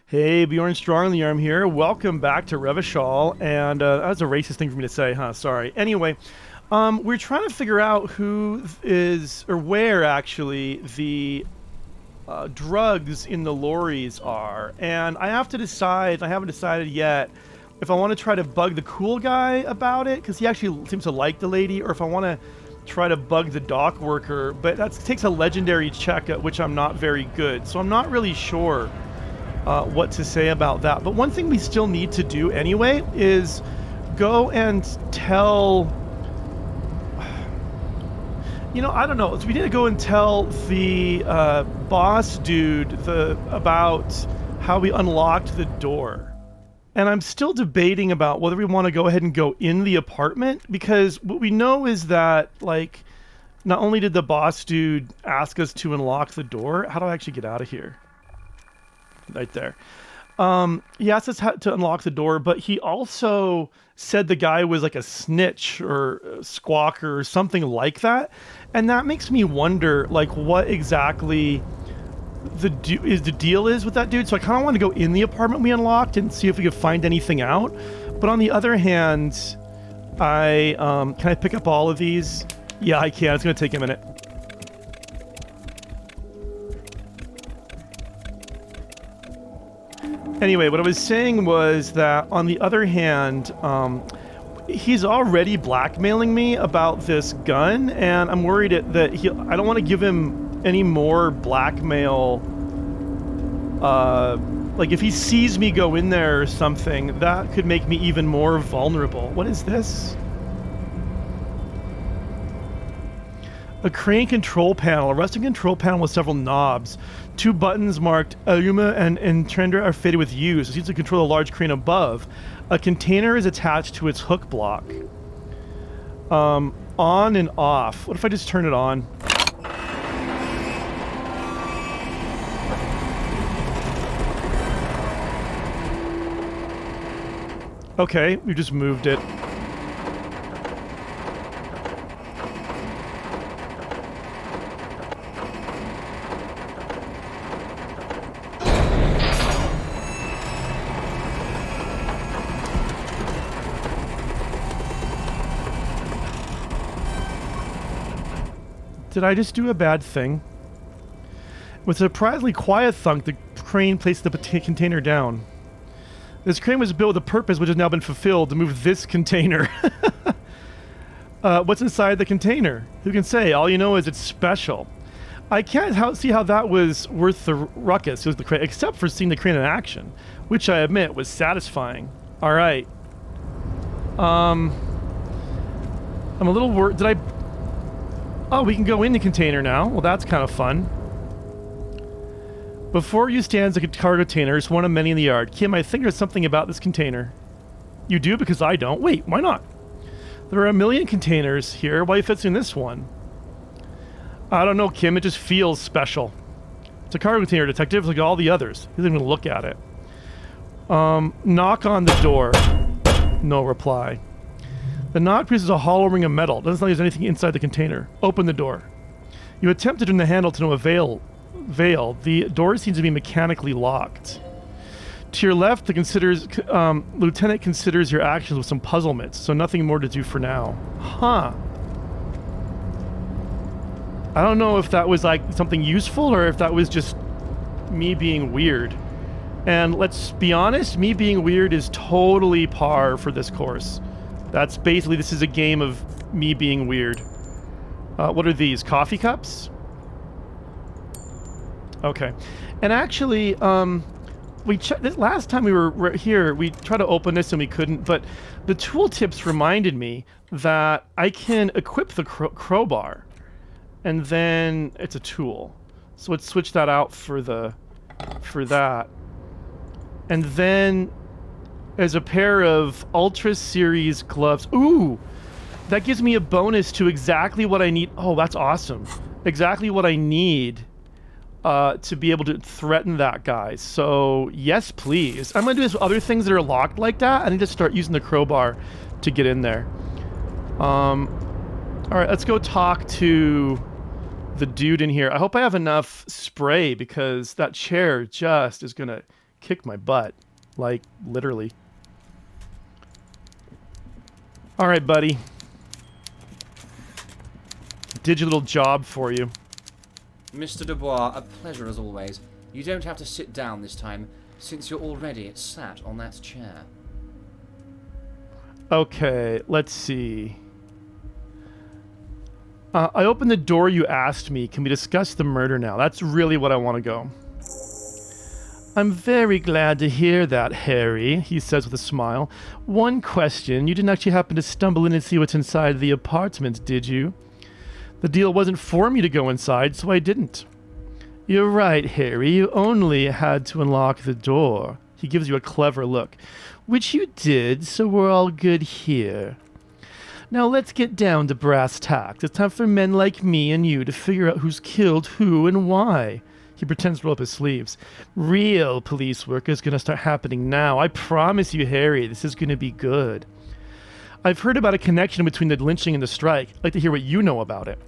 Hey, Bjorn Strongndarm here. Welcome back to Revachol. And that was a racist thing for me to say, huh? Sorry. Anyway, we're trying to figure out who is, or where actually, the drugs in the lorries are. And I have to decide, I haven't decided yet, if I want to try to bug the cool guy about it, because he actually seems to like the lady, or if I want to try to bug the dock worker. But that takes a legendary check, at which I'm not very good. So I'm not really sure what to say about that. But one thing we still need to do anyway is go and tell, I don't know. So we need to go and tell the boss dude about how we unlocked the door. And I'm still debating about whether we want to go ahead and go in the apartment, because what we know is that, like, not only did the boss dude ask us to unlock the door, how do I actually get out of here? Right there. He asked us to unlock the door, but he also said the guy was like a snitch or a squawker or something like that. And that makes me wonder, like, what exactly the deal is with that dude. So I kind of want to go in the apartment we unlocked and see if we could find anything out. But on the other hand, can I pick up all of these? Yeah, I can. It's going to take a minute. Anyway, what I was saying was that, on the other hand, he's already blackmailing me about this gun, and I'm worried that I don't want to give him any more blackmail. Like, if he sees me go in there or something, that could make me even more vulnerable. What is this? A crane control panel, a rusting control panel with several knobs. 2 buttons marked Aluma and Trender are fitted with U's. It seems to control a large crane above. A container is attached to its hook block. On and off. What if I just turn it on? Okay, we just moved it. Did I just do a bad thing? With a surprisingly quiet thunk, the crane placed the container down. This crane was built with a purpose which has now been fulfilled, to move this container. What's inside the container? Who can say? All you know is it's special. I can't see how that was worth the ruckus, except for seeing the crane in action, which I admit was satisfying. All right. I'm a little worried. Did I... Oh, we can go in the container now. Well, that's kind of fun. Before you stands a cargo container. It's one of many in the yard. Kim, I think there's something about this container. You do? Because I don't. Wait, why not? There are a million containers here. Why fits in this one? I don't know, Kim. It just feels special. It's a cargo container, detective, like all the others. He doesn't even look at it. Knock on the door. No reply. The knock produces a hollow ring of metal. Doesn't sound like there's anything inside the container. Open the door. You attempt to turn the handle to no avail. The door seems to be mechanically locked. To your left, the lieutenant considers your actions with some puzzlement, so nothing more to do for now. Huh. I don't know if that was like something useful or if that was just me being weird. And let's be honest, me being weird is totally par for this course. That's basically, this is a game of me being weird. What are these? Coffee cups? Okay. And actually, we checked this last time we were here. We tried to open this and we couldn't, but the tooltips reminded me that I can equip the crowbar, and then it's a tool. So let's switch that out for that. And then as a pair of Ultra Series gloves. Ooh! That gives me a bonus to exactly what I need. Oh, that's awesome. Exactly what I need to be able to threaten that guy. So, yes, please. I'm going to do this with other things that are locked like that. I need to start using the crowbar to get in there. Alright, let's go talk to the dude in here. I hope I have enough spray, because that chair just is going to kick my butt. Like, literally. Alright, buddy. Did your little job for you. Mr. Dubois, a pleasure as always. You don't have to sit down this time, since you're already sat on that chair. Okay, let's see. I opened the door you asked me. Can we discuss the murder now? That's really what I want to go. I'm very glad to hear that, Harry, he says with a smile. One question, you didn't actually happen to stumble in and see what's inside the apartment, did you? The deal wasn't for me to go inside, so I didn't. You're right, Harry, you only had to unlock the door. He gives you a clever look. Which you did, so we're all good here. Now let's get down to brass tacks. It's time for men like me and you to figure out who's killed who and why. He pretends to roll up his sleeves. Real police work is going to start happening now. I promise you, Harry, this is going to be good. I've heard about a connection between the lynching and the strike. I'd like to hear what you know about it.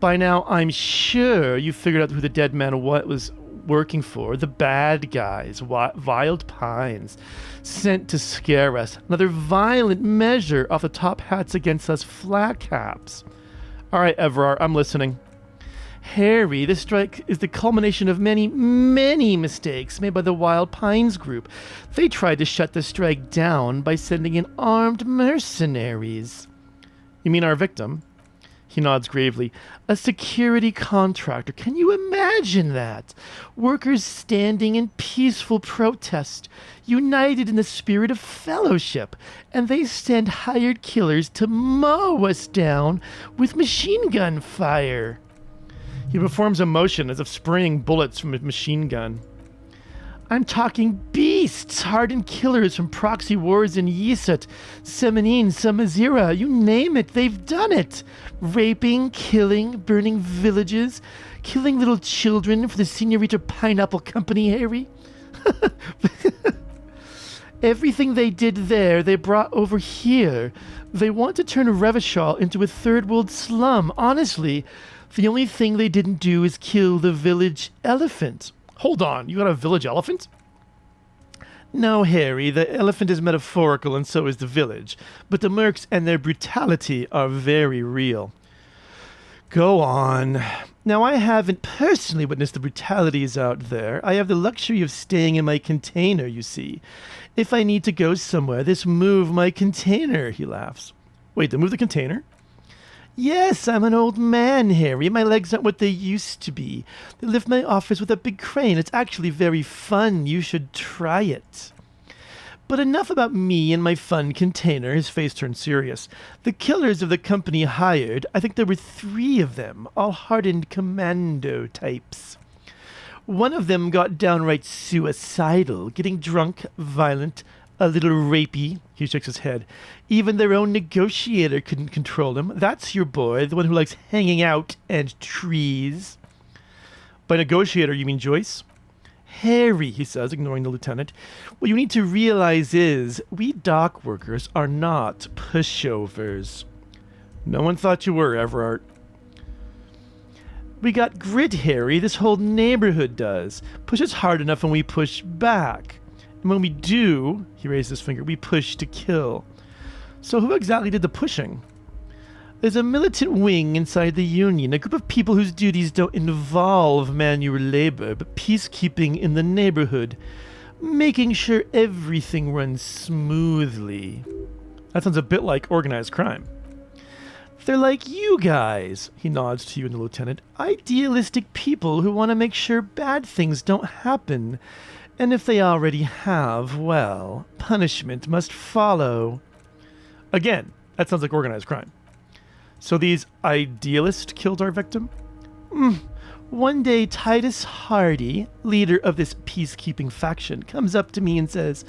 By now, I'm sure you figured out who the dead man was working for. The bad guys, Wild Pines, sent to scare us. Another violent measure off the top hats against us flat caps. All right, Everard, I'm listening. Harry, the strike is the culmination of many, many mistakes made by the Wild Pines group. They tried to shut the strike down by sending in armed mercenaries. You mean our victim? He nods gravely. A security contractor. Can you imagine that? Workers standing in peaceful protest, united in the spirit of fellowship, and they send hired killers to mow us down with machine gun fire. He performs a motion as if spraying bullets from a machine gun. I'm talking beasts, hardened killers from proxy wars in Yisut, Semenine, Samazira, you name it, they've done it. Raping, killing, burning villages, killing little children for the Senorita Pineapple Company, Harry. Everything they did there, they brought over here. They want to turn Revachol into a third world slum. Honestly, the only thing they didn't do is kill the village elephant. Hold on, you got a village elephant? No, Harry, the elephant is metaphorical and so is the village. But the mercs and their brutality are very real. Go on. Now, I haven't personally witnessed the brutalities out there. I have the luxury of staying in my container, you see. If I need to go somewhere, just move my container, he laughs. Wait, to move the container? Yes, I'm an old man, Harry. My legs aren't what they used to be. They lift my office with a big crane. It's actually very fun. You should try it. But enough about me and my fun container. His face turned serious. The killers of the company hired, I think there were 3 of them, all hardened commando types. One of them got downright suicidal, getting drunk, violent, a little rapey. He shakes his head. Even their own negotiator couldn't control him. That's your boy, the one who likes hanging out and trees. By negotiator, you mean Joyce? Harry, he says, ignoring the lieutenant. What you need to realize is, we dock workers are not pushovers. No one thought you were, Everard. We got grit, Harry. This whole neighborhood does. Push us hard enough and we push back. And when we do, he raised his finger, we push to kill. So who exactly did the pushing? There's a militant wing inside the Union, a group of people whose duties don't involve manual labor, but peacekeeping in the neighborhood, making sure everything runs smoothly. That sounds a bit like organized crime. They're like you guys, he nods to you and the lieutenant, idealistic people who want to make sure bad things don't happen. And if they already have, well, punishment must follow. Again, that sounds like organized crime. So these idealists killed our victim? One day, Titus Hardy, leader of this peacekeeping faction, comes up to me and says,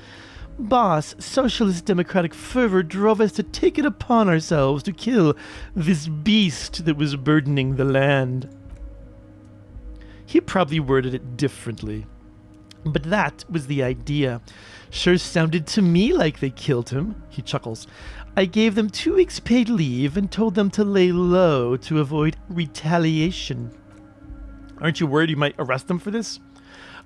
Boss, socialist democratic fervor drove us to take it upon ourselves to kill this beast that was burdening the land. He probably worded it differently. But that was the idea. Sure sounded to me like they killed him, he chuckles. I gave them 2 weeks paid leave and told them to lay low to avoid retaliation. Aren't you worried you might arrest them for this?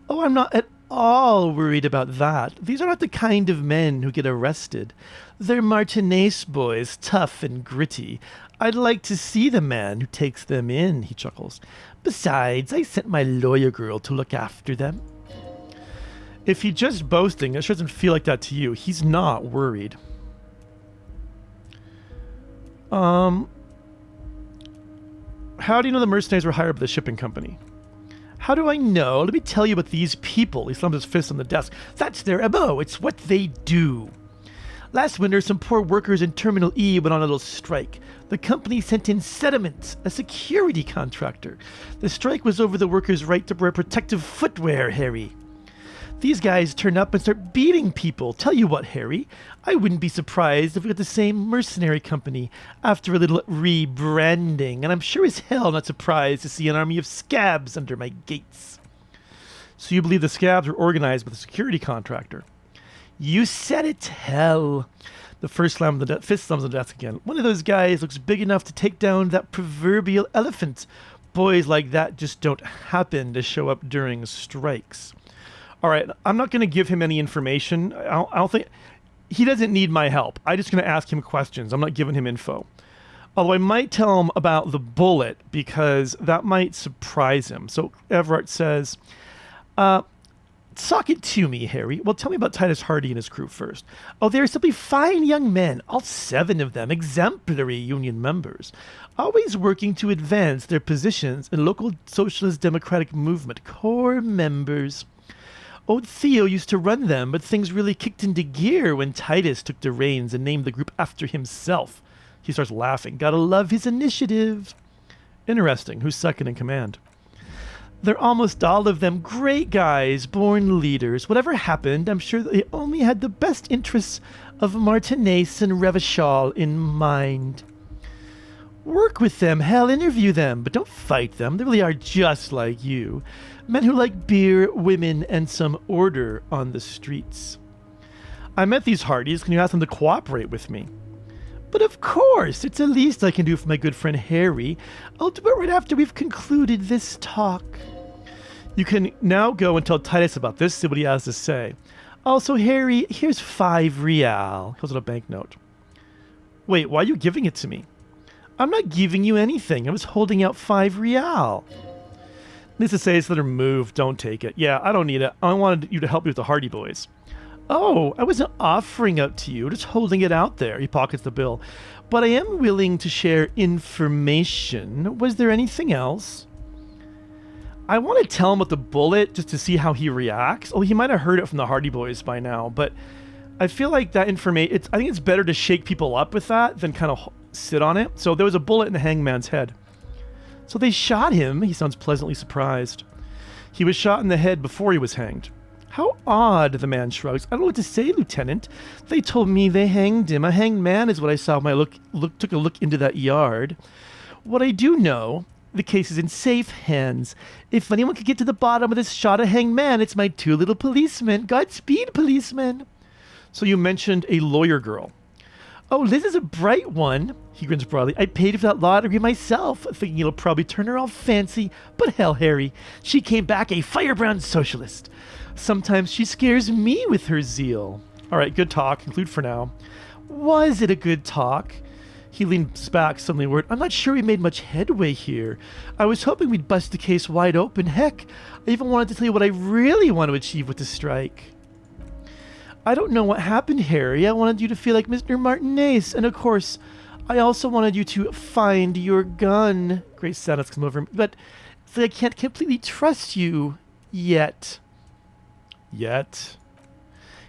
Oh, I'm not at all worried about that. These are not the kind of men who get arrested. They're Martinez boys, tough and gritty. I'd like to see the man who takes them in, he chuckles. Besides, I sent my lawyer girl to look after them. If he's just boasting, it doesn't feel like that to you. He's not worried. How do you know the mercenaries were hired by the shipping company? How do I know? Let me tell you about these people. He slams his fist on the desk. That's their MO. It's what they do. Last winter, some poor workers in Terminal E went on a little strike. The company sent in Sediment, a security contractor. The strike was over the workers' right to wear protective footwear, Harry. These guys turn up and start beating people. Tell you what, Harry, I wouldn't be surprised if we got the same mercenary company after a little rebranding, and I'm sure as hell not surprised to see an army of scabs under my gates. So you believe the scabs were organized by the security contractor? You said it, hell. The fist slams on the desk again. One of those guys looks big enough to take down that proverbial elephant. Boys like that just don't happen to show up during strikes. All right, I'm not going to give him any information. I don't think he doesn't need my help. I'm just going to ask him questions. I'm not giving him info. Although I might tell him about the bullet because that might surprise him. So Everett says, "Sock it to me, Harry. Well, tell me about Titus Hardy and his crew first." "Oh, they're simply fine young men, all 7 of them, exemplary union members, always working to advance their positions in local socialist democratic movement, core members. Old Theo used to run them, but things really kicked into gear when Titus took the reins and named the group after himself." He starts laughing. "Gotta love his initiative." "Interesting. Who's second in command?" "They're almost all of them great guys, born leaders. Whatever happened, I'm sure they only had the best interests of Martinez and Revachol in mind. Work with them, hell, interview them, but don't fight them. They really are just like you. Men who like beer, women, and some order on the streets. I met these Hardys. Can you ask them to cooperate with me?" "But of course, it's the least I can do for my good friend Harry. I'll do it right after we've concluded this talk." You can now go and tell Titus about this, see what he has to say. "Also, Harry, here's 5 real. He holds out a banknote. "Wait, why are you giving it to me?" "I'm not giving you anything. I was holding out 5 real. Lisa says, "Let her move. Don't take it." "Yeah, I don't need it. I wanted you to help me with the Hardy Boys." "Oh, I wasn't offering it to you, just holding it out there." He pockets the bill. "But I am willing to share information. Was there anything else?" I want to tell him about the bullet just to see how he reacts. Oh, he might have heard it from the Hardy Boys by now, but I feel like that information, I think it's better to shake people up with that than kind of sit on it. So there was a bullet in the hangman's head. "So they shot him?" He sounds pleasantly surprised. "He was shot in the head before he was hanged." "How odd," the man shrugs. "I don't know what to say, Lieutenant. They told me they hanged him. A hanged man is what I saw when I took a look into that yard. What I do know, the case is in safe hands. If anyone could get to the bottom of this shot of hanged man, it's my 2 little policemen. Godspeed, policemen." "So you mentioned a lawyer girl." "Oh, Liz is a bright one." He grins broadly. "I paid for that lottery myself, thinking it'll probably turn her all fancy. But hell, Harry, she came back a firebrand socialist. Sometimes she scares me with her zeal." "All right, good talk. Conclude for now." "Was it a good talk?" He leans back, suddenly worried. "I'm not sure we made much headway here. I was hoping we'd bust the case wide open. Heck, I even wanted to tell you what I really want to achieve with the strike." "I don't know what happened, Harry. I wanted you to feel like Mr. Martinez. And of course, I also wanted you to find your gun." Great sadness comes over him. "But it's like I can't completely trust you yet." "Yet?"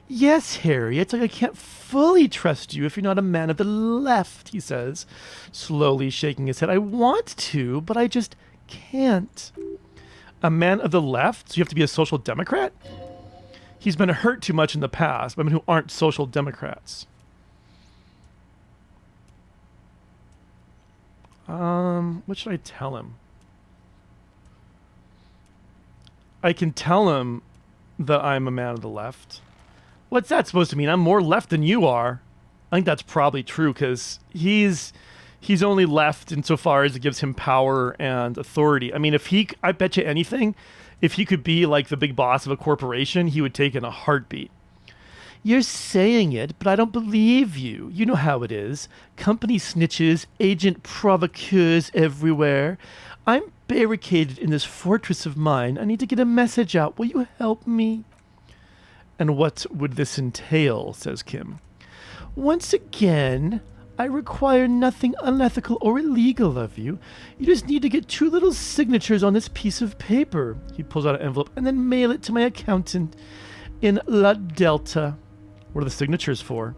"Yes, Harry. It's like I can't fully trust you if you're not a man of the left," he says, slowly shaking his head. "I want to, but I just can't." "A man of the left? So you have to be a social democrat?" He's been hurt too much in the past by men who aren't social democrats. What should I tell him? I can tell him that I'm a man of the left. What's that supposed to mean? I'm more left than you are. I think that's probably true because he's only left insofar as it gives him power and authority. I mean, I bet you anything, If he could be like the big boss of a corporation, he would take in a heartbeat. You're saying it, but I don't believe you. You know how it is. Company snitches, agent provocateurs everywhere. I'm barricaded in this fortress of mine. I need to get a message out. Will you help me? And what would this entail, says Kim. Once again, I require nothing unethical or illegal of you. You just need to get 2 little signatures on this piece of paper. He pulls out an envelope and then mail it to my accountant in La Delta. What are the signatures for?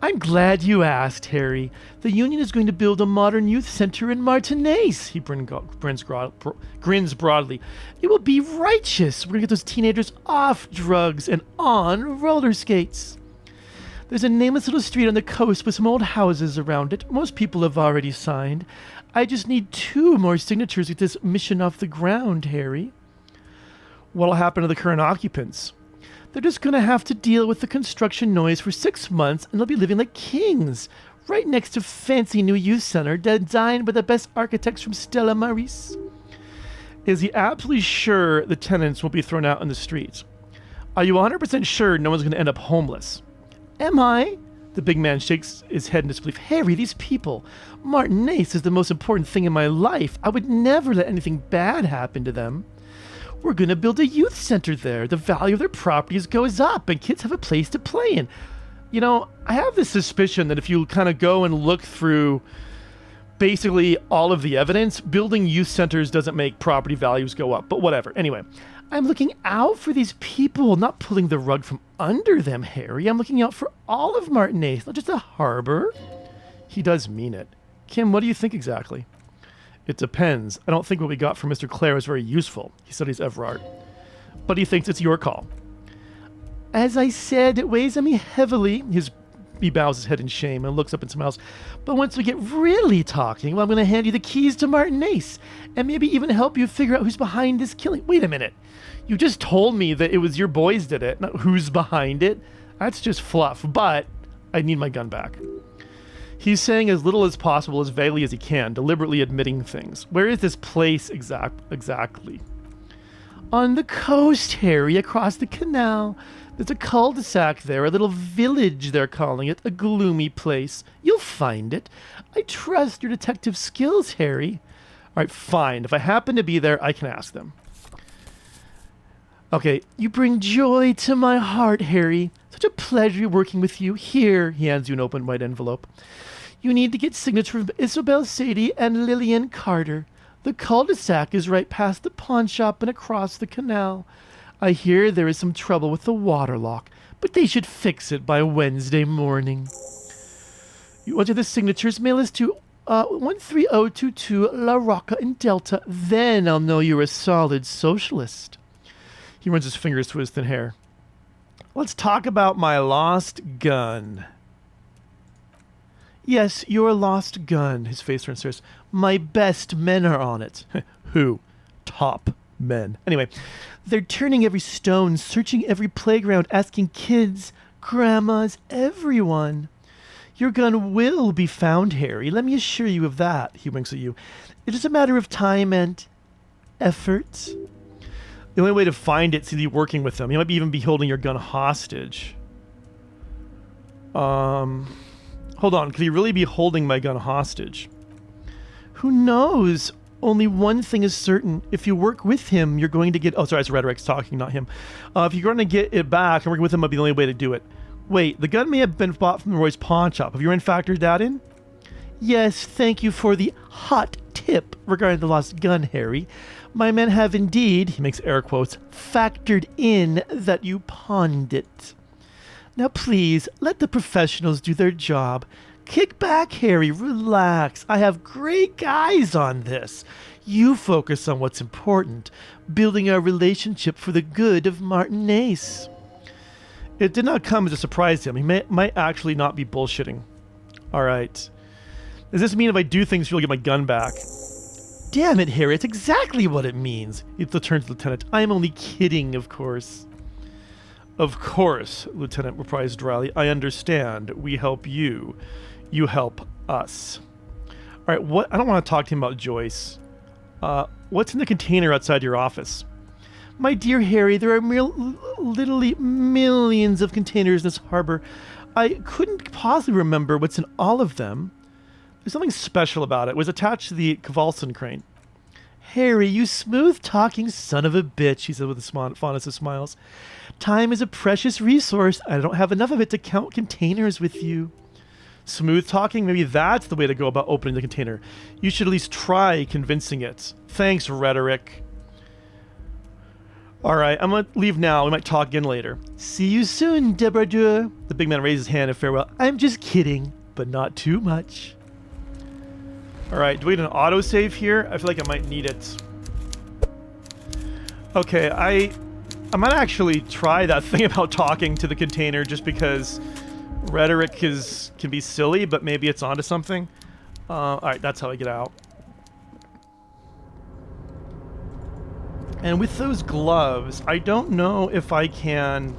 I'm glad you asked, Harry. The Union is going to build a modern youth center in Martinaise. He grins broadly. It will be righteous. We're going to get those teenagers off drugs and on roller skates. There's a nameless little street on the coast with some old houses around it. Most people have already signed. I just need 2 more signatures to get this mission off the ground, Harry. What'll happen to the current occupants? They're just going to have to deal with the construction noise for 6 months, and they'll be living like kings, right next to fancy new youth center designed by the best architects from Stella Maris. Is he absolutely sure the tenants won't be thrown out on the streets? Are you 100% sure no one's going to end up homeless? Am I? The big man shakes his head in disbelief. Harry, these people. Martinaise is the most important thing in my life. I would never let anything bad happen to them. We're going to build a youth center there. The value of their properties goes up and kids have a place to play in. You know, I have this suspicion that if you kind of go and look through basically all of the evidence, building youth centers doesn't make property values go up, but whatever. Anyway, I'm looking out for these people, not pulling the rug from under them, Harry. I'm looking out for all of Martinaise, not just the harbor. He does mean it. Kim, what do you think exactly? It depends. I don't think what we got from Mr. Clare is very useful. He studies Everard. But he thinks it's your call. As I said, it weighs on me heavily. He bows his head in shame and looks up and smiles. But once we get really talking, well, I'm going to hand you the keys to Martinaise and maybe even help you figure out who's behind this killing. Wait a minute. You just told me that it was your boys did it, not who's behind it. That's just fluff, but I need my gun back. He's saying as little as possible, as vaguely as he can, deliberately admitting things. Where is this place exactly? On the coast, Harry, across the canal. There's a cul-de-sac there, a little village they're calling it, a gloomy place. You'll find it. I trust your detective skills, Harry. All right, fine. If I happen to be there, I can ask them. Okay, you bring joy to my heart, Harry. Such a pleasure working with you. Here, he hands you an open white envelope. You need to get signature from Isabel Sadie and Lillian Carter. The cul-de-sac is right past the pawn shop and across the canal. I hear there is some trouble with the water lock, but they should fix it by Wednesday morning. You want the signatures? Mail us to 13022 La Rocca in Delta. Then I'll know you're a solid socialist. He runs his fingers through his thin hair. Let's talk about my lost gun. Yes, your lost gun. His face turns serious. My best men are on it. Who? Top men. Anyway, they're turning every stone, searching every playground, asking kids, grandmas, everyone. Your gun will be found, Harry. Let me assure you of that. He winks at you. It's just a matter of time and effort. The only way to find it is to be working with them. You might even be holding your gun hostage. Hold on. Could he really be holding my gun hostage? Who knows? Only one thing is certain. If you work with him, you're going to get... Oh, sorry, it's Rhetoric's talking, not him. If you're going to get it back, and working with him might be the only way to do it. Wait, the gun may have been bought from Roy's pawn shop. Have you factored that in? Yes, thank you for the hot tip regarding the lost gun, Harry. My men have indeed, he makes air quotes, factored in that you pawned it. Now please, let the professionals do their job. Kick back, Harry, relax. I have great guys on this. You focus on what's important, building our relationship for the good of Martinaise. It did not come as a surprise to him. He might actually not be bullshitting. All right. Does this mean if I do things, you'll get my gun back? Damn it, Harry, it's exactly what it means. He turns to the lieutenant. I am only kidding, of course. Of course, Lieutenant replies dryly. I understand. We help you. You help us. All right, what? I don't want to talk to him about Joyce. What's in the container outside your office? My dear Harry, there are literally millions of containers in this harbor. I couldn't possibly remember what's in all of them. There's something special about it. It was attached to the Kvalson crane. Harry, you smooth-talking son of a bitch, he said with the fondest of smiles. Time is a precious resource. I don't have enough of it to count containers with you. Smooth-talking? Maybe that's the way to go about opening the container. You should at least try convincing it. Thanks, rhetoric. Alright, I'm gonna leave now. We might talk again later. See you soon, Deborah. The big man raised his hand in farewell. I'm just kidding, but not too much. Alright, do we need an autosave here? I feel like I might need it. Okay, I might actually try that thing about talking to the container just because rhetoric can be silly, but maybe it's onto something. Alright, that's how I get out. And with those gloves, I don't know if I can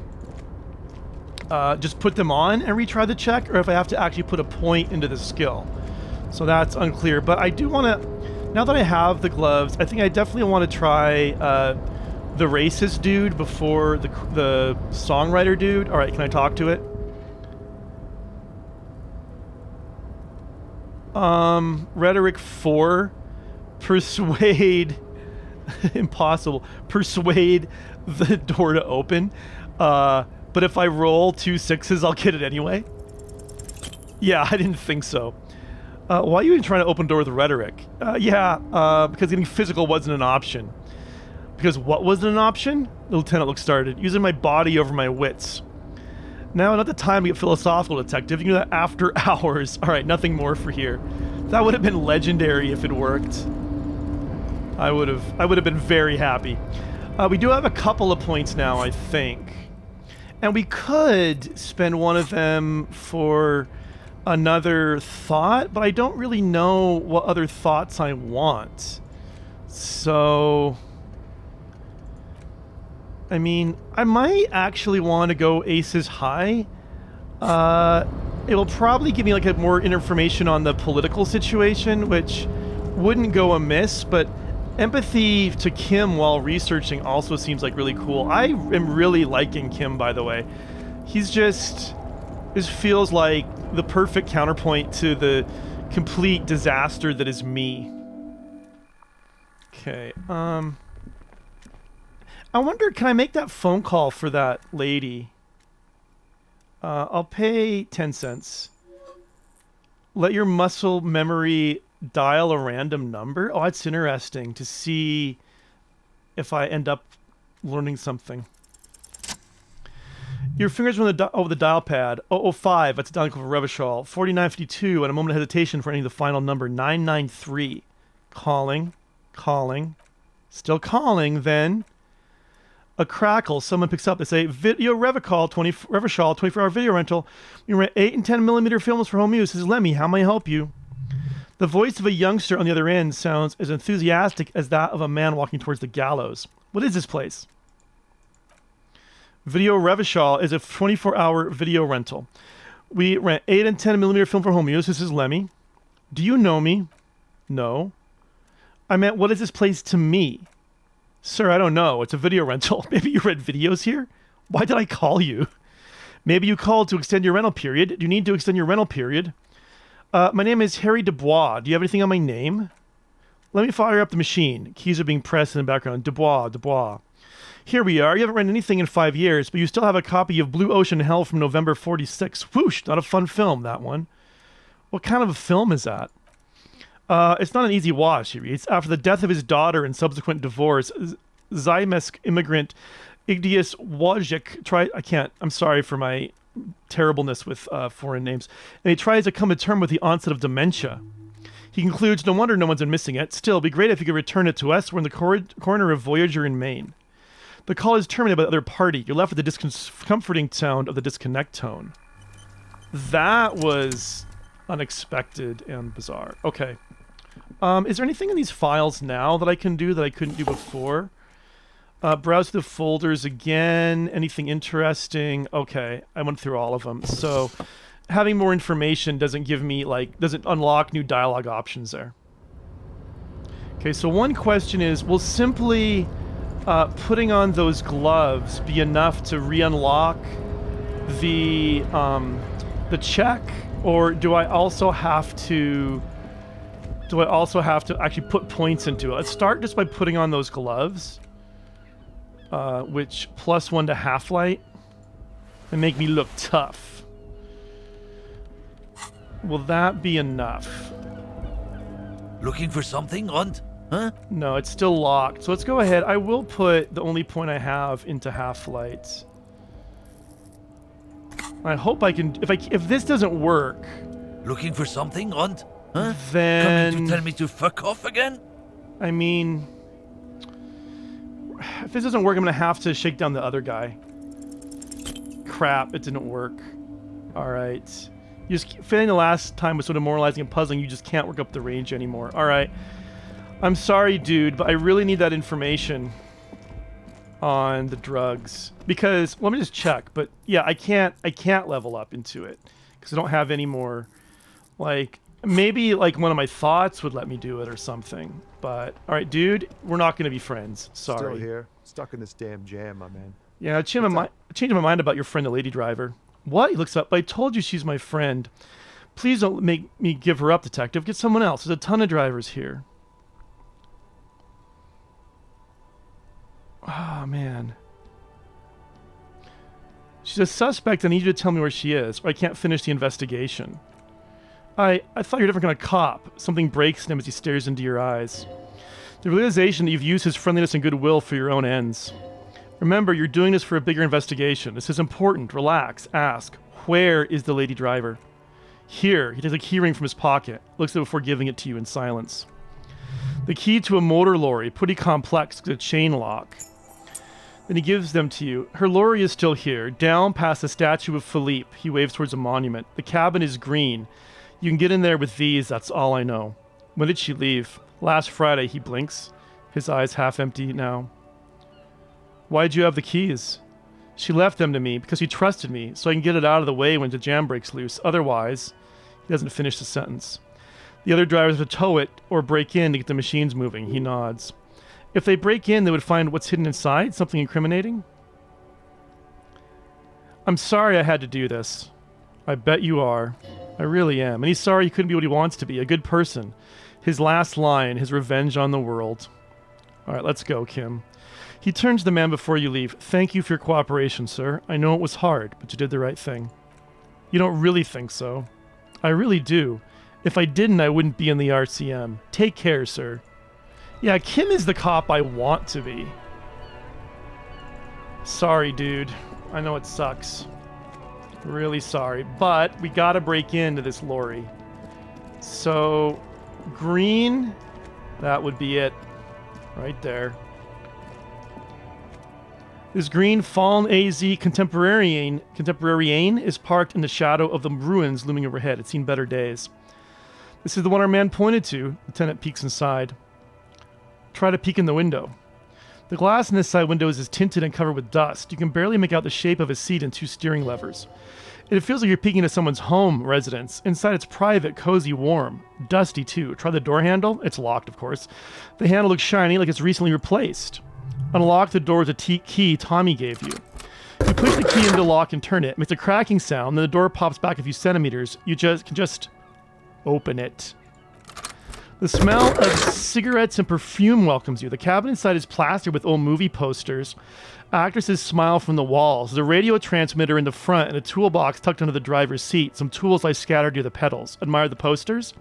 just put them on and retry the check, or if I have to actually put a point into the skill. So that's unclear, but I do want to, now that I have the gloves, I think I definitely want to try the racist dude before the songwriter dude. All right, can I talk to it? Rhetoric 4, persuade, impossible, persuade the door to open. But if I roll 2 6s, I'll get it anyway. Yeah, I didn't think so. Why are you even trying to open door with rhetoric? Because getting physical wasn't an option. Because what wasn't an option? The lieutenant looked started. Using my body over my wits. Now, not the time to get philosophical, detective. You can do that after hours. Alright, nothing more for here. That would have been legendary if it worked. I would have been very happy. We do have a couple of points now, I think. And we could spend one of them for another thought, but I don't really know what other thoughts I want. So, I mean, I might actually want to go aces high. It will probably give me like more information on the political situation, which wouldn't go amiss, but empathy to Kim while researching also seems like really cool. I am really liking Kim, by the way. He's just... This feels like the perfect counterpoint to the complete disaster that is me. Okay, I wonder, can I make that phone call for that lady? I'll pay 10 cents. Let your muscle memory dial a random number? Oh, that's interesting to see if I end up learning something. Your fingers were on the dial pad. 005, that's a dial code for Revachol. 4952, and a moment of hesitation for entering the final number. 993. Calling. Still calling, then. A crackle. Someone picks up. They say, Video Revachol, 24-hour video rental. You rent 8 and 10 millimeter films for home use. This is Lemmy. How may I help you? The voice of a youngster on the other end sounds as enthusiastic as that of a man walking towards the gallows. What is this place? Video Revachol is a 24-hour video rental. We rent 8 and 10 millimeter film for home use. This is Lemmy. Do you know me? No. I meant, what is this place to me? Sir, I don't know. It's a video rental. Maybe you rent videos here? Why did I call you? Maybe you called to extend your rental period. Do you need to extend your rental period? My name is Harry Dubois. Do you have anything on my name? Let me fire up the machine. Keys are being pressed in the background. Dubois. Here we are. You haven't read anything in 5 years, but you still have a copy of Blue Ocean Hell from November 46. Whoosh! Not a fun film, that one. What kind of a film is that? It's not an easy watch, he reads. After the death of his daughter and subsequent divorce, Zymesk immigrant Igdius Wojcik I'm sorry for my terribleness with foreign names. And he tries to come to terms with the onset of dementia. He concludes, no wonder no one's been missing it. Still, it'd be great if you could return it to us. We're in the corner of Voyager in Maine. The call is terminated by the other party. You're left with the discomforting sound of the disconnect tone. That was unexpected and bizarre. Okay. Is there anything in these files now that I can do that I couldn't do before? Browse the folders again. Anything interesting? Okay, I went through all of them. So having more information doesn't unlock new dialogue options there. Okay, so one question is, will simply putting on those gloves be enough to re-unlock the check, or do I also have to actually put points into it? Let's start just by putting on those gloves, which +1 to half-light, and make me look tough. Will that be enough? Looking for something, Hunt? Huh? No, it's still locked. So let's go ahead. I will put the only point I have into half-light. I hope I can... If this doesn't work... Looking for something, Hunt? Huh? Then... Coming to tell me to fuck off again? I mean... If this doesn't work, I'm going to have to shake down the other guy. Crap, it didn't work. Alright. Failing the last time was so demoralizing and puzzling, you just can't work up the range anymore. Alright. I'm sorry, dude, but I really need that information on the drugs. Because, let me just check, but yeah, I can't level up into it. Because I don't have any more, like, maybe like one of my thoughts would let me do it or something. But, alright, dude, we're not going to be friends. Sorry. Still here, stuck in this damn jam, my man. Yeah, I changed my mind about your friend, the lady driver. What? He looks up. I told you she's my friend. Please don't make me give her up, detective. Get someone else. There's a ton of drivers here. Oh, man. She's a suspect. I need you to tell me where she is, or I can't finish the investigation. I thought you were a different kind of cop. Something breaks in him as he stares into your eyes. The realization that you've used his friendliness and goodwill for your own ends. Remember, you're doing this for a bigger investigation. This is important. Relax. Ask, where is the lady driver? Here. He takes a key ring from his pocket. Looks at it before giving it to you in silence. The key to a motor lorry. Pretty complex with a chain lock. Then he gives them to you. Her lorry is still here. Down past the statue of Philippe. He waves towards a monument. The cabin is green. You can get in there with these. That's all I know. When did she leave? Last Friday. He blinks. His eyes half empty now. Why'd you have the keys? She left them to me because she trusted me, so I can get it out of the way when the jam breaks loose. Otherwise, he doesn't finish the sentence. The other drivers would tow it or break in to get the machines moving. He nods. If they break in, they would find what's hidden inside, something incriminating? I'm sorry I had to do this. I bet you are. I really am. And he's sorry he couldn't be what he wants to be, a good person. His last line, his revenge on the world. All right, let's go, Kim. He turns to the man before you leave. Thank you for your cooperation, sir. I know it was hard, but you did the right thing. You don't really think so. I really do. If I didn't, I wouldn't be in the RCM. Take care, sir. Yeah, Kim is the cop I want to be. Sorry, dude. I know it sucks. Really sorry. But we gotta break into this lorry. So, green, that would be it. Right there. This green fallen AZ Contemporarian is parked in the shadow of the ruins looming overhead. It's seen better days. This is the one our man pointed to. Lieutenant peeks inside. Try to peek in the window. The glass in this side window is tinted and covered with dust. You can barely make out the shape of a seat and two steering levers. It feels like you're peeking into someone's home residence. Inside it's private, cozy, warm. Dusty too. Try the door handle. It's locked, of course. The handle looks shiny like it's recently replaced. Unlock the door with a key Tommy gave you. You push the key into the lock and turn it. It makes a cracking sound, then the door pops back a few centimeters. You can just open it. The smell of cigarettes and perfume welcomes you. The cabin inside is plastered with old movie posters. Actresses smile from the walls. There's a radio transmitter in the front and a toolbox tucked under the driver's seat. Some tools lie scattered near the pedals. Admire the posters?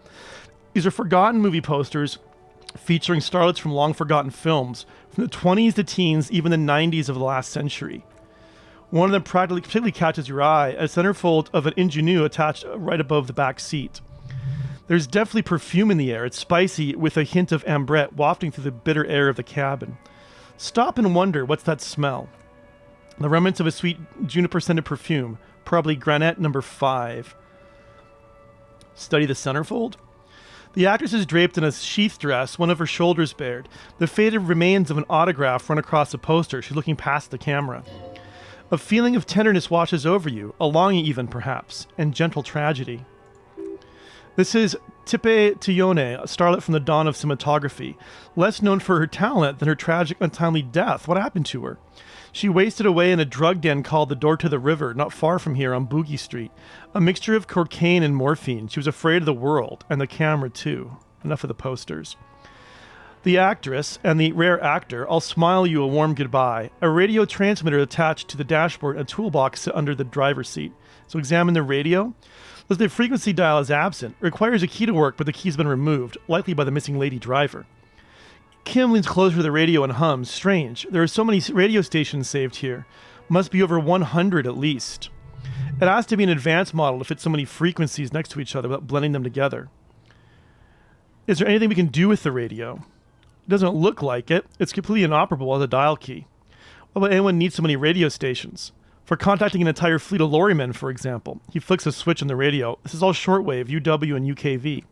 These are forgotten movie posters featuring starlets from long-forgotten films, from the 20s to teens, even the 90s of the last century. One of them particularly catches your eye, a centerfold of an ingenue attached right above the back seat. There's definitely perfume in the air. It's spicy with a hint of ambrette wafting through the bitter air of the cabin. Stop and wonder, what's that smell? The remnants of a sweet juniper-scented perfume, probably Granette number 5. Study the centerfold? The actress is draped in a sheath dress, one of her shoulders bared. The faded remains of an autograph run across the poster. She's looking past the camera. A feeling of tenderness washes over you, a longing even, perhaps, and gentle tragedy. This is Tipe Tione, a starlet from the dawn of cinematography, less known for her talent than her tragic, untimely death. What happened to her? She wasted away in a drug den called the Door to the River, not far from here on Boogie Street. A mixture of cocaine and morphine. She was afraid of the world, and the camera too. Enough of the posters. The actress and the rare actor all smile you a warm goodbye. A radio transmitter attached to the dashboard, a toolbox under the driver's seat. So examine the radio. The frequency dial is absent. It requires a key to work, but the key's been removed, likely by the missing lady driver. Kim leans closer to the radio and hums. Strange. There are so many radio stations saved here. Must be over 100 at least. It has to be an advanced model to fit so many frequencies next to each other without blending them together. Is there anything we can do with the radio? It doesn't look like it. It's completely inoperable as a dial key. Why would anyone need so many radio stations? For contacting an entire fleet of lorrymen, for example. He flicks a switch on the radio. This is all shortwave, UW and UKV.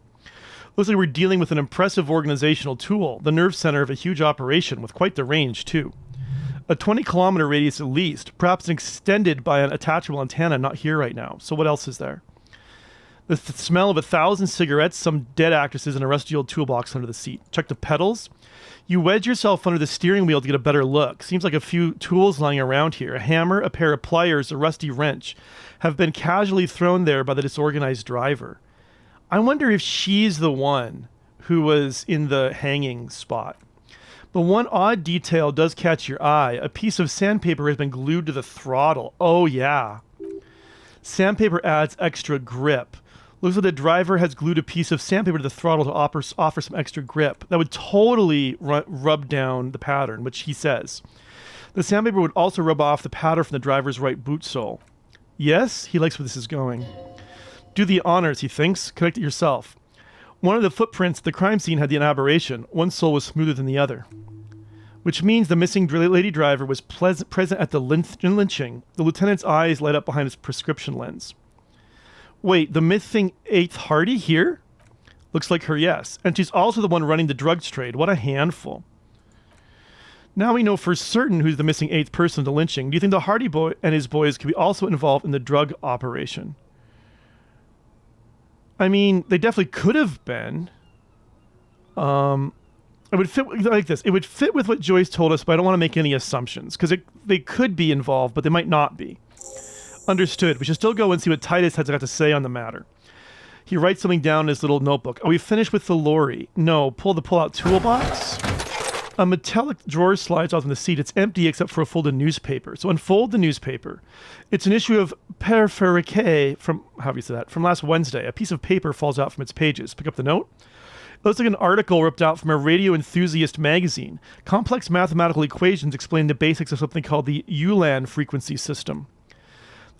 Looks like we're dealing with an impressive organizational tool, the nerve center of a huge operation with quite the range, too. A 20-kilometer radius at least, perhaps extended by an attachable antenna not here right now. So what else is there? The smell of 1,000 cigarettes, some dead actresses, and a rusty old toolbox under the seat. Check the pedals. You wedge yourself under the steering wheel to get a better look. Seems like a few tools lying around here. A hammer, a pair of pliers, a rusty wrench have been casually thrown there by the disorganized driver. I wonder if she's the one who was in the hanging spot. But one odd detail does catch your eye. A piece of sandpaper has been glued to the throttle. Oh, yeah. Sandpaper adds extra grip. Looks like the driver has glued a piece of sandpaper to the throttle to offer some extra grip. That would totally rub down the pattern, which he says. The sandpaper would also rub off the pattern from the driver's right boot sole. Yes, he likes where this is going. Do the honors, he thinks. Connect it yourself. One of the footprints at the crime scene had the aberration. One sole was smoother than the other. Which means the missing lady driver was present at the lynching. The lieutenant's eyes light up behind his prescription lens. Wait, the missing 8th Hardy here? Looks like her, yes. And she's also the one running the drugs trade. What a handful. Now we know for certain who's the missing 8th person of the lynching. Do you think the Hardy boy and his boys could be also involved in the drug operation? I mean, they definitely could have been. It would fit like this. It would fit with what Joyce told us, but I don't want to make any assumptions because they could be involved, but they might not be. Understood. We should still go and see what Titus has got to say on the matter. He writes something down in his little notebook. Are we finished with the lorry? No. Pull the pull-out toolbox. A metallic drawer slides off in the seat. It's empty except for a folded newspaper. So unfold the newspaper. It's an issue of Periferique from, however you say that, from last Wednesday. A piece of paper falls out from its pages. Pick up the note. It looks like an article ripped out from a radio enthusiast magazine. Complex mathematical equations explain the basics of something called the ULAN frequency system.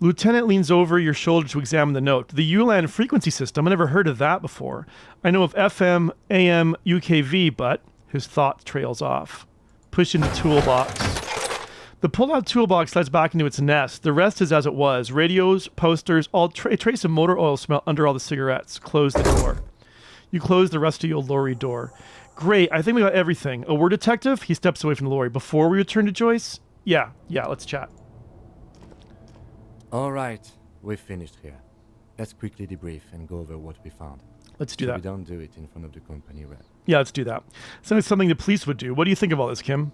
Lieutenant leans over your shoulder to examine the note. The ULAN frequency system, I never heard of that before. I know of FM, AM, UKV, but his thought trails off. Push into toolbox. The pull-out toolbox slides back into its nest. The rest is as it was. Radios, posters, a trace of motor oil smell under all the cigarettes. Close the door. You close the rusty old lorry door. Great, I think we got everything. A word detective? He steps away from the lorry. Before we return to Joyce? Yeah, let's chat. All right, we've finished here. Let's quickly debrief and go over what we found. Let's do So that. we don't do it in front of the company rep. Yeah, let's do that. Sounds like something the police would do. What do you think of all this, Kim?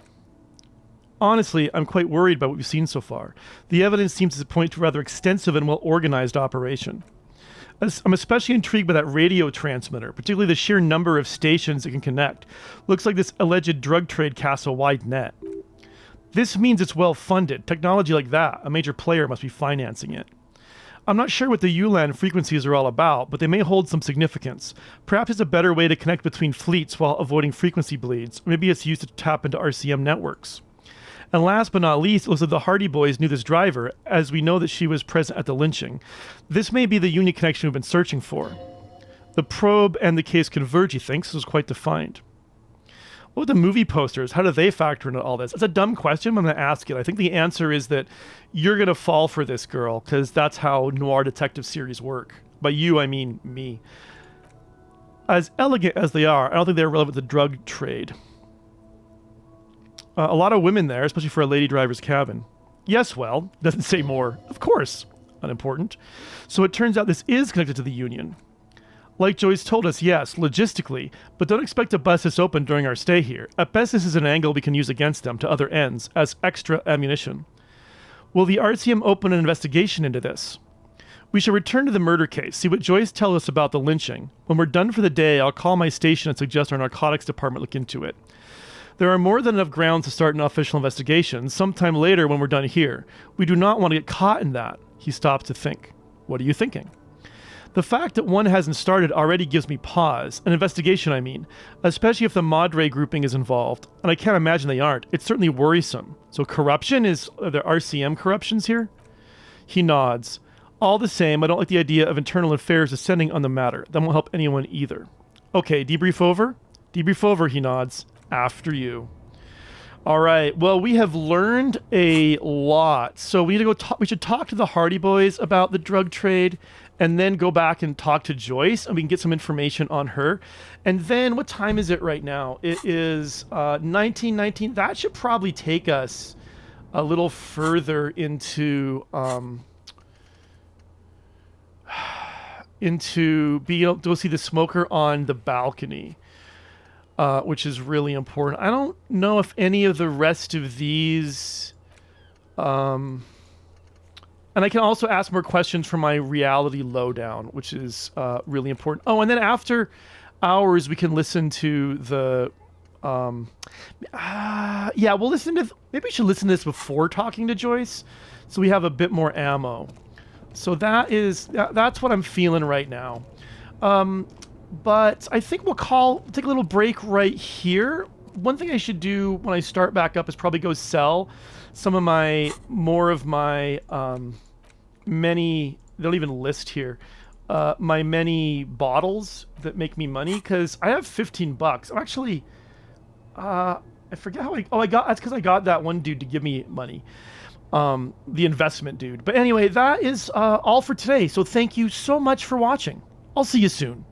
Honestly, I'm quite worried about what we've seen so far. The evidence seems to point to a rather extensive and well-organized operation. I'm especially intrigued by that radio transmitter, particularly the sheer number of stations it can connect. Looks like this alleged drug trade casts a wide net. This means it's well-funded. Technology like that, a major player must be financing it. I'm not sure what the ULAN frequencies are all about, but they may hold some significance. Perhaps it's a better way to connect between fleets while avoiding frequency bleeds. Maybe it's used to tap into RCM networks. And last but not least, it looks like the Hardy Boys knew this driver, as we know that she was present at the lynching. This may be the unique connection we've been searching for. The probe and the case converge, he thinks. This was quite defined. What about the movie posters? How do they factor into all this? It's a dumb question, but I'm going to ask it. I think the answer is that you're going to fall for this girl, because that's how noir detective series work. By you, I mean me. As elegant as they are, I don't think they're relevant to the drug trade. A lot of women there, especially for a lady driver's cabin. Yes, well, doesn't say more. Of course, unimportant. So it turns out this is connected to the Union. Like Joyce told us, yes, logistically, but don't expect to bust this open during our stay here. At best, this is an angle we can use against them to other ends, as extra ammunition. Will the RCM open an investigation into this? We shall return to the murder case, see what Joyce tells us about the lynching. When we're done for the day, I'll call my station and suggest our narcotics department look into it. There are more than enough grounds to start an official investigation sometime later when we're done here. We do not want to get caught in that. He stops to think. What are you thinking? The fact that one hasn't started already gives me pause. An investigation, I mean. Especially if the Madre grouping is involved. And I can't imagine they aren't. It's certainly worrisome. So corruption are there RCM corruptions here? He nods. All the same, I don't like the idea of internal affairs descending on the matter. That won't help anyone either. Okay, debrief over? Debrief over, he nods. After you. All right. Well, we have learned a lot. So we need to go we should talk to the Hardy Boys about the drug trade and then go back and talk to Joyce and we can get some information on her. And then what time is it right now? It is 1919. That should probably take us a little further into being able to go see the smoker on the balcony. Which is really important. I don't know if any of the rest of these... and I can also ask more questions for my reality lowdown, which is really important. Oh, and then after hours, we can listen to the... yeah, we'll listen to... Maybe we should listen to this before talking to Joyce, so we have a bit more ammo. So that's what I'm feeling right now. But I think we'll take a little break right here. One thing I should do when I start back up is probably go sell some of more of my many, they don't even list here, my many bottles that make me money, because I have $15. I'm actually, I forget how that's because I got that one dude to give me money. The investment dude. But anyway, that is all for today. So thank you so much for watching. I'll see you soon.